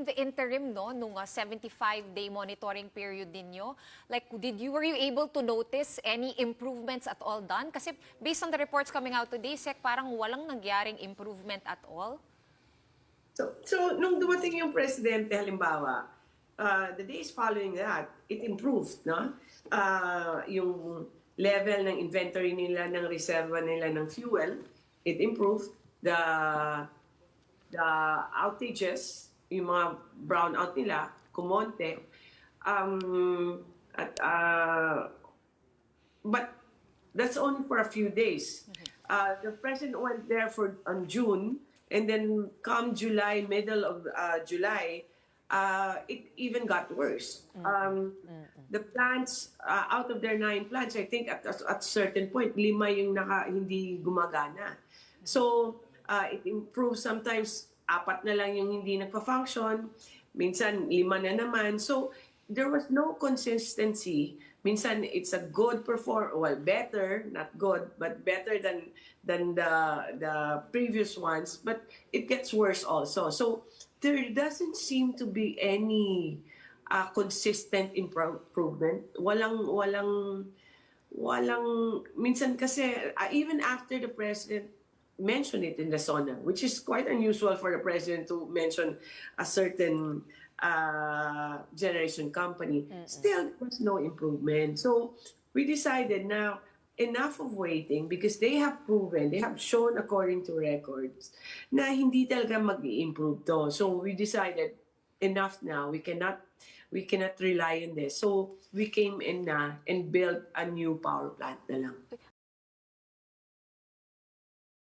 in the interim, no, nung 75-day monitoring period ninyo, like, were you able to notice any improvements at all done? Kasi based on the reports coming out today, Sec, parang walang nagyaring improvement at all. So nung dumating yung presidente, halimbawa, the days following that, it improved, no? Yung level ng inventory nila, ng reserva nila ng fuel, it improved. The outages, yung mga brownout nila, kumonte. But that's only for a few days. The president went there on June, and then come July, middle of July, it even got worse. The plants, out of their 9 plants, I think at certain point, 5 yung hindi gumagana. So, it improves. Sometimes, 4 na lang yung hindi nagpa-function. Minsan, 5 na naman. So, there was no consistency. Minsan, it's a good better, not good, but better than the previous ones. But it gets worse also. So, there doesn't seem to be any consistent improvement. Walang, minsan kasi, even after the president mentioned it in the SONA, which is quite unusual for the president to mention a certain generation company, still there was no improvement. So we decided now, enough of waiting, because they have shown according to records na hindi talaga mag-i-improve to. So we decided, enough now, we cannot rely on this. So we came in na and built a new power plant na lang.